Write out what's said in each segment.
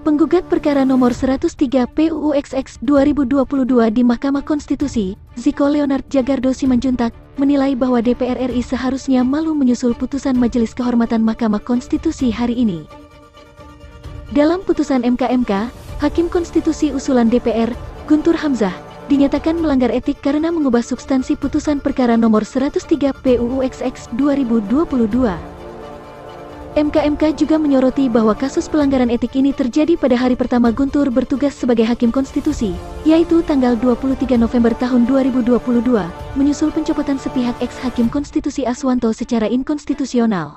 Penggugat perkara nomor 103 PUU-XX 2022 di Mahkamah Konstitusi, Ziko Leonard Jagardo Simanjuntak, menilai bahwa DPR RI seharusnya malu menyusul putusan Majelis Kehormatan Mahkamah Konstitusi hari ini. Dalam putusan MK, Hakim Konstitusi usulan DPR, Guntur Hamzah, dinyatakan melanggar etik karena mengubah substansi putusan perkara nomor 103 PUU-XX 2022. MK juga menyoroti bahwa kasus pelanggaran etik ini terjadi pada hari pertama Guntur bertugas sebagai Hakim Konstitusi, yaitu tanggal 23 November tahun 2022, menyusul pencopotan sepihak ex-Hakim Konstitusi Aswanto secara inkonstitusional.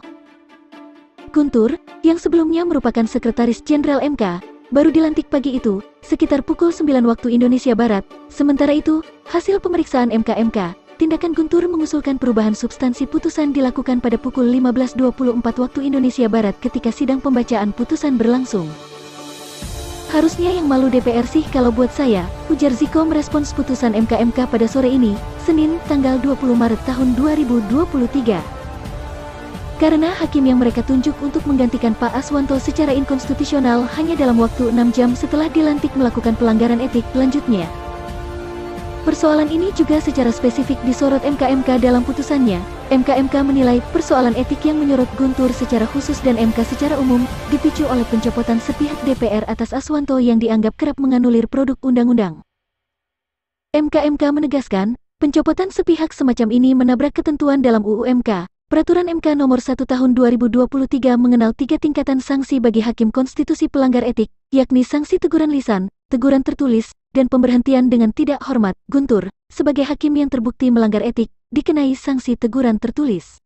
Guntur, yang sebelumnya merupakan Sekretaris Jenderal MK, baru dilantik pagi itu, sekitar pukul 9 waktu Indonesia Barat. Sementara itu, hasil pemeriksaan MK, tindakan Guntur mengusulkan perubahan substansi putusan dilakukan pada pukul 15.24 waktu Indonesia Barat ketika sidang pembacaan putusan berlangsung. Harusnya yang malu DPR sih kalau buat saya, ujar Ziko merespons putusan MK pada sore ini, Senin, tanggal 20 Maret tahun 2023. Karena hakim yang mereka tunjuk untuk menggantikan Pak Aswanto secara inkonstitusional hanya dalam waktu 6 jam setelah dilantik melakukan pelanggaran etik, lanjutnya. Persoalan ini juga secara spesifik disorot MK dalam putusannya. MK menilai persoalan etik yang menyorot Guntur secara khusus dan MK secara umum dipicu oleh pencopotan sepihak DPR atas Aswanto yang dianggap kerap menganulir produk undang-undang. MK menegaskan, pencopotan sepihak semacam ini menabrak ketentuan dalam UU MK. Peraturan MK nomor 1 tahun 2023 mengenal 3 tingkatan sanksi bagi Hakim Konstitusi pelanggar etik, yakni sanksi teguran lisan, teguran tertulis, dan pemberhentian dengan tidak hormat. Guntur, sebagai hakim yang terbukti melanggar etik, dikenai sanksi teguran tertulis.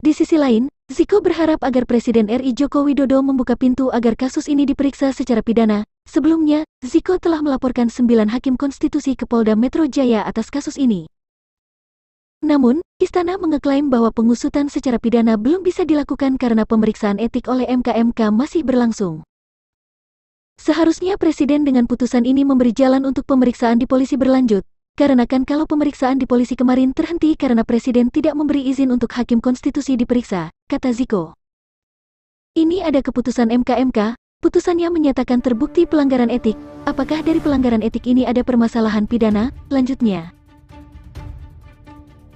Di sisi lain, Ziko berharap agar Presiden RI Joko Widodo membuka pintu agar kasus ini diperiksa secara pidana. Sebelumnya, Ziko telah melaporkan 9 hakim konstitusi ke Polda Metro Jaya atas kasus ini. Namun, Istana mengeklaim bahwa pengusutan secara pidana belum bisa dilakukan karena pemeriksaan etik oleh MK masih berlangsung. Seharusnya Presiden dengan putusan ini memberi jalan untuk pemeriksaan di polisi berlanjut, karena kan kalau pemeriksaan di polisi kemarin terhenti karena Presiden tidak memberi izin untuk Hakim Konstitusi diperiksa, kata Ziko. Ini ada keputusan MK, putusannya menyatakan terbukti pelanggaran etik, apakah dari pelanggaran etik ini ada permasalahan pidana, lanjutnya.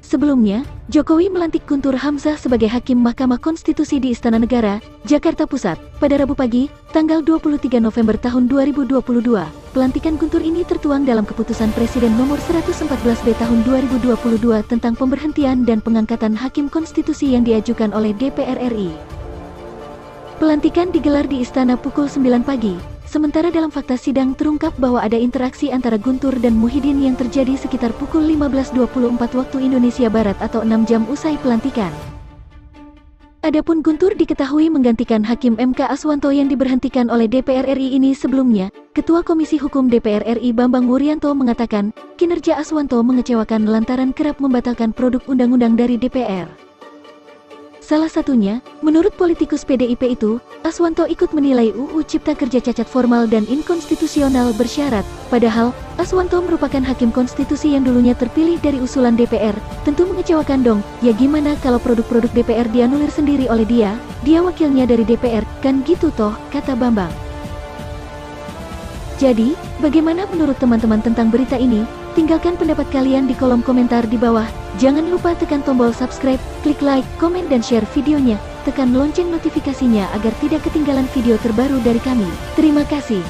Sebelumnya, Jokowi melantik Guntur Hamzah sebagai Hakim Mahkamah Konstitusi di Istana Negara, Jakarta Pusat, pada Rabu pagi, tanggal 23 November tahun 2022. Pelantikan Guntur ini tertuang dalam keputusan Presiden nomor 114B tahun 2022 tentang pemberhentian dan pengangkatan Hakim Konstitusi yang diajukan oleh DPR RI. Pelantikan digelar di Istana pukul 9 pagi. Sementara dalam fakta sidang terungkap bahwa ada interaksi antara Guntur dan Muhyiddin yang terjadi sekitar pukul 15.24 waktu Indonesia Barat atau 6 jam usai pelantikan. Adapun Guntur diketahui menggantikan Hakim MK Aswanto yang diberhentikan oleh DPR RI ini sebelumnya. Ketua Komisi Hukum DPR RI Bambang Wuryanto mengatakan, kinerja Aswanto mengecewakan lantaran kerap membatalkan produk undang-undang dari DPR. Salah satunya, menurut politikus PDIP itu, Aswanto ikut menilai UU Cipta Kerja cacat formal dan inkonstitusional bersyarat. Padahal, Aswanto merupakan Hakim Konstitusi yang dulunya terpilih dari usulan DPR. Tentu mengecewakan dong, ya gimana kalau produk-produk DPR dianulir sendiri oleh dia wakilnya dari DPR, kan gitu toh, kata Bambang. Jadi, bagaimana menurut teman-teman tentang berita ini? Tinggalkan pendapat kalian di kolom komentar di bawah. Jangan lupa tekan tombol subscribe, klik like, komen dan share videonya. Tekan lonceng notifikasinya agar tidak ketinggalan video terbaru dari kami. Terima kasih.